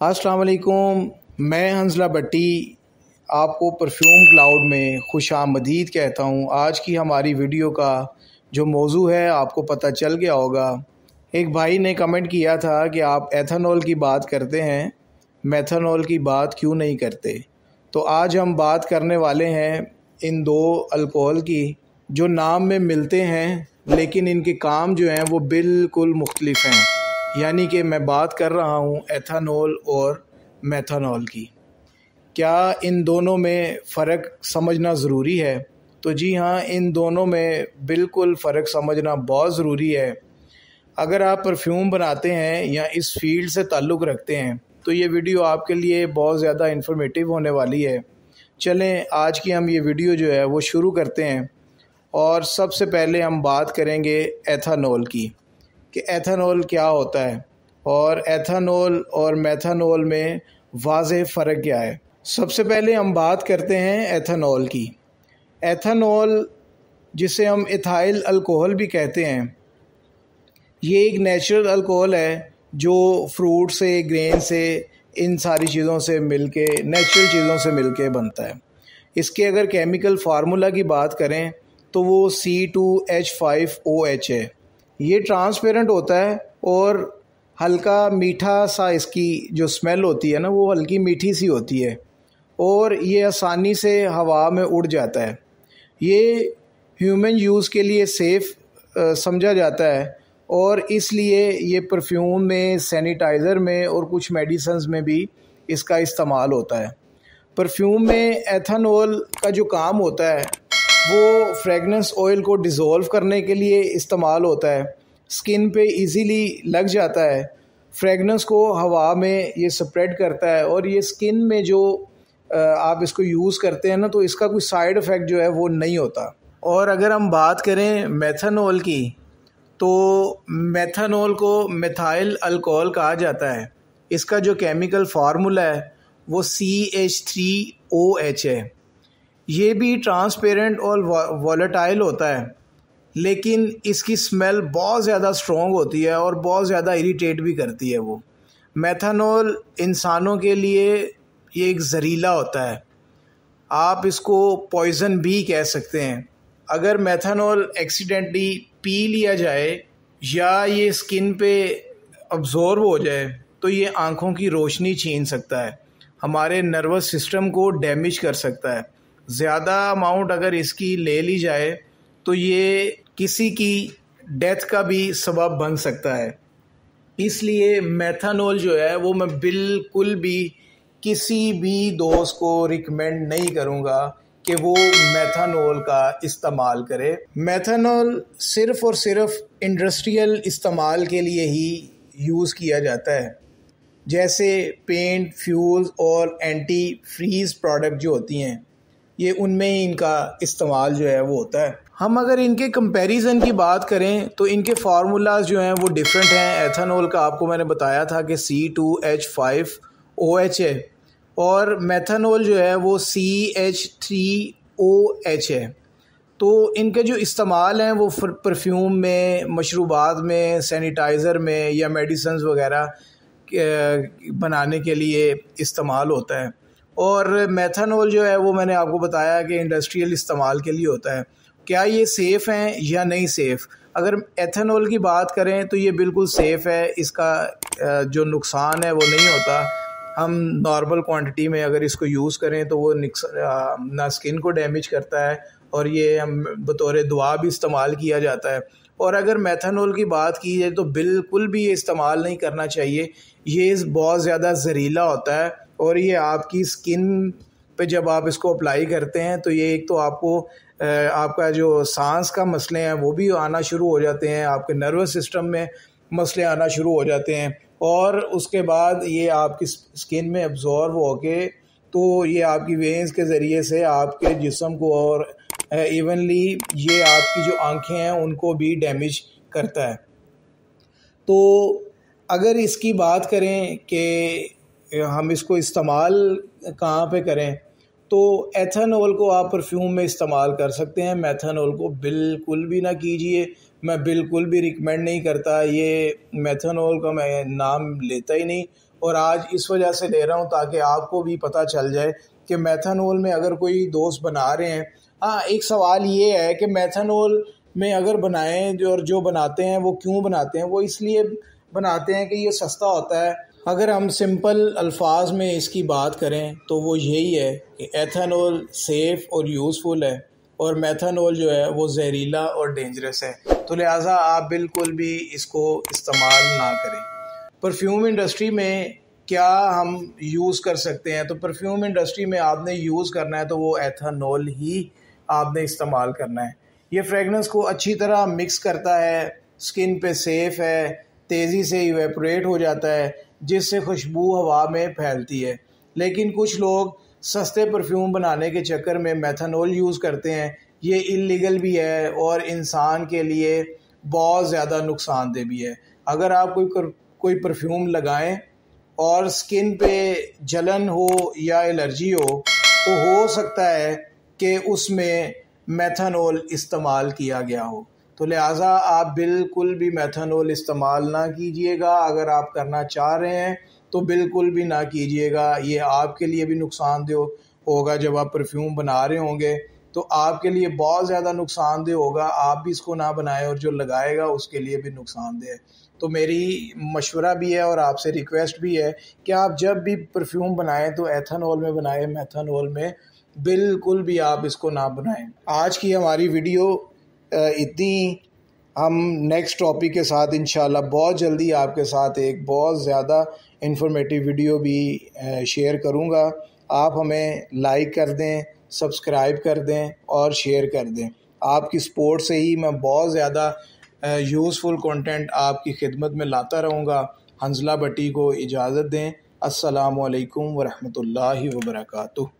अस्सलाम वालेकुम। मैं हंसला भट्टी आपको परफ्यूम क्लाउड में खुशामदीद कहता हूँ। आज की हमारी वीडियो का जो मौजू है आपको पता चल गया होगा। एक भाई ने कमेंट किया था कि आप एथेनॉल की बात करते हैं, मेथनॉल की बात क्यों नहीं करते। तो आज हम बात करने वाले हैं इन दो अल्कोहल की जो नाम में मिलते हैं लेकिन इनके काम जो हैं वो बिल्कुल मुख्तलिफ हैं। यानी कि मैं बात कर रहा हूँ एथेनॉल और मेथनॉल की। क्या इन दोनों में फ़र्क समझना ज़रूरी है? तो जी हाँ, इन दोनों में बिल्कुल फ़र्क समझना बहुत ज़रूरी है। अगर आप परफ्यूम बनाते हैं या इस फील्ड से ताल्लुक़ रखते हैं तो ये वीडियो आपके लिए बहुत ज़्यादा इन्फॉर्मेटिव होने वाली है। चलें आज की हम ये वीडियो जो है वो शुरू करते हैं। और सबसे पहले हम बात करेंगे एथेनॉल की कि एथेनॉल क्या होता है और एथेनॉल और मेथनॉल में वाज़ेह फ़र्क क्या है। सबसे पहले हम बात करते हैं एथेनॉल की। एथेनॉल जिसे हम इथाइल अल्कोहल भी कहते हैं, ये एक नेचुरल अल्कोहल है जो फ्रूट से, ग्रेन से, इन सारी चीज़ों से मिलके, नेचुरल चीज़ों से मिलके बनता है। इसके अगर केमिकल फार्मूला की बात करें तो वो C2H5OH है। ये ट्रांसपेरेंट होता है और हल्का मीठा सा इसकी जो स्मेल होती है ना वो हल्की मीठी सी होती है और ये आसानी से हवा में उड़ जाता है। ये ह्यूमन यूज़ के लिए सेफ़ समझा जाता है और इसलिए ये परफ्यूम में, सैनिटाइज़र में और कुछ मेडिसिन्स में भी इसका इस्तेमाल होता है। परफ्यूम में एथेनॉल का जो काम होता है वो फ्रेगनेंस ऑयल को डिज़ोल्व करने के लिए इस्तेमाल होता है। स्किन पे इजीली लग जाता है, फ्रेगनेंस को हवा में ये स्प्रेड करता है और ये स्किन में जो आप इसको यूज़ करते हैं ना तो इसका कोई साइड इफ़ेक्ट जो है वो नहीं होता। और अगर हम बात करें मेथनॉल की तो मेथनॉल को मिथाइल अल्कोहल कहा जाता है। इसका जो केमिकल फार्मूला है वो CH3OH है। ये भी ट्रांसपेरेंट और वॉलेटाइल होता है लेकिन इसकी स्मेल बहुत ज़्यादा स्ट्रॉन्ग होती है और बहुत ज़्यादा इरिटेट भी करती है वो। मेथनॉल इंसानों के लिए ये एक जहरीला होता है, आप इसको पॉइज़न भी कह सकते हैं। अगर मेथनॉल एक्सीडेंटली पी लिया जाए या ये स्किन पे अब्जॉर्ब हो जाए तो ये आँखों की रोशनी छीन सकता है, हमारे नर्वस सिस्टम को डैमेज कर सकता है। ज़्यादा अमाउंट अगर इसकी ले ली जाए तो ये किसी की डेथ का भी सबब बन सकता है। इसलिए मेथनॉल जो है वो मैं बिल्कुल भी किसी भी दोस्त को रिकमेंड नहीं करूँगा कि वो मेथनॉल का इस्तेमाल करे। मेथनॉल सिर्फ़ और सिर्फ इंडस्ट्रियल इस्तेमाल के लिए ही यूज़ किया जाता है, जैसे पेंट, फ्यूल्स और एंटी फ्रीज़ प्रोडक्ट जो होती हैं ये उनमें ही इनका इस्तेमाल जो है वो होता है। हम अगर इनके कंपैरिजन की बात करें तो इनके फार्मूलाज जो हैं वो डिफरेंट हैं। एथेनॉल का आपको मैंने बताया था कि C2H5OH है और मेथनॉल जो है वो CH3OH है। तो इनके जो इस्तेमाल हैं वो परफ्यूम में, मशरूबात में, सैनिटाइज़र में या मेडिसिन्स वगैरह बनाने के लिए इस्तेमाल होता है। और मेथनॉल जो है वो मैंने आपको बताया कि इंडस्ट्रियल इस्तेमाल के लिए होता है। क्या ये सेफ़ हैं या नहीं सेफ़? अगर एथेनॉल की बात करें तो ये बिल्कुल सेफ़ है, इसका जो नुकसान है वो नहीं होता। हम नॉर्मल क्वांटिटी में अगर इसको यूज़ करें तो वो ना स्किन को डैमेज करता है और ये हम बतौर दवा भी इस्तेमाल किया जाता है। और अगर मेथनॉल की बात की जाए तो बिल्कुल भी ये इस्तेमाल नहीं करना चाहिए। ये बहुत ज़्यादा जहरीला होता है और ये आपकी स्किन पे जब आप इसको अप्लाई करते हैं तो ये एक तो आपको आपका जो सांस का मसले हैं वो भी आना शुरू हो जाते हैं, आपके नर्वस सिस्टम में मसले आना शुरू हो जाते हैं और उसके बाद ये आपकी स्किन में अब्जॉर्ब होके तो ये आपकी वेन्स के ज़रिए से आपके जिस्म को और इवनली ये आपकी जो आँखें हैं उनको भी डैमेज करता है। तो अगर इसकी बात करें कि हम इसको इस्तेमाल कहाँ पे करें तो एथेनॉल को आप परफ्यूम में इस्तेमाल कर सकते हैं, मेथनॉल को बिल्कुल भी ना कीजिए। मैं बिल्कुल भी रिकमेंड नहीं करता, ये मेथनॉल का मैं नाम लेता ही नहीं और आज इस वजह से ले रहा हूँ ताकि आपको भी पता चल जाए कि मेथनॉल में अगर कोई दोस्त बना रहे हैं। हाँ, एक सवाल ये है कि मेथनॉल में अगर बनाएं जो बनाते हैं वो क्यों बनाते हैं? वो इसलिए बनाते हैं कि ये सस्ता होता है। अगर हम सिंपल अल्फाज में इसकी बात करें तो वो यही है कि एथेनॉल सेफ़ और यूज़फुल है और मेथनॉल जो है वो जहरीला और डेंजरस है, तो लिहाजा आप बिल्कुल भी इसको इस्तेमाल ना करें। परफ्यूम इंडस्ट्री में क्या हम यूज़ कर सकते हैं? तो परफ्यूम इंडस्ट्री में आपने यूज़ करना है तो वो एथेनॉल ही आपने इस्तेमाल करना है। ये फ्रेगनेंस को अच्छी तरह मिक्स करता है, स्किन पे सेफ़ है, तेज़ी से इवेपोरेट हो जाता है, जिससे खुशबू हवा में फैलती है। लेकिन कुछ लोग सस्ते परफ्यूम बनाने के चक्कर में मेथनॉल यूज़ करते हैं। ये इल्लीगल भी है और इंसान के लिए बहुत ज़्यादा नुकसानदेह भी है। अगर आप कोई परफ्यूम लगाएं और स्किन पे जलन हो या एलर्जी तो हो सकता है कि उसमें मेथनॉल इस्तेमाल किया गया हो। तो लिहाजा आप बिल्कुल भी मेथनॉल इस्तेमाल ना कीजिएगा। अगर आप करना चाह रहे हैं तो बिल्कुल भी ना कीजिएगा। ये आपके लिए भी नुकसानदेह होगा। जब आप परफ्यूम बना रहे होंगे तो आपके लिए बहुत ज़्यादा नुकसानदेह होगा। आप भी इसको ना बनाएं और जो लगाएगा उसके लिए भी नुकसानदेह है। तो मेरी मशवरा भी है और आपसे रिक्वेस्ट भी है कि आप जब भी परफ्यूम बनाएं तो एथेनॉल में बनाएं, मेथनॉल में बिल्कुल भी आप इसको ना बनाएं। आज की हमारी वीडियो इतनी। हम नेक्स्ट टॉपिक के साथ इंशाल्लाह बहुत जल्दी आपके साथ एक बहुत ज़्यादा इन्फॉर्मेटिव वीडियो भी शेयर करूँगा। आप हमें लाइक कर दें, सब्सक्राइब कर दें और शेयर कर दें। आपकी सपोर्ट से ही मैं बहुत ज़्यादा यूज़फुल कंटेंट आपकी खिदमत में लाता रहूँगा। हंज़ला भट्टी को इजाज़त दें। अस्सलामु अलैकुम वरहमतुल्लाहि वबरकातुहू।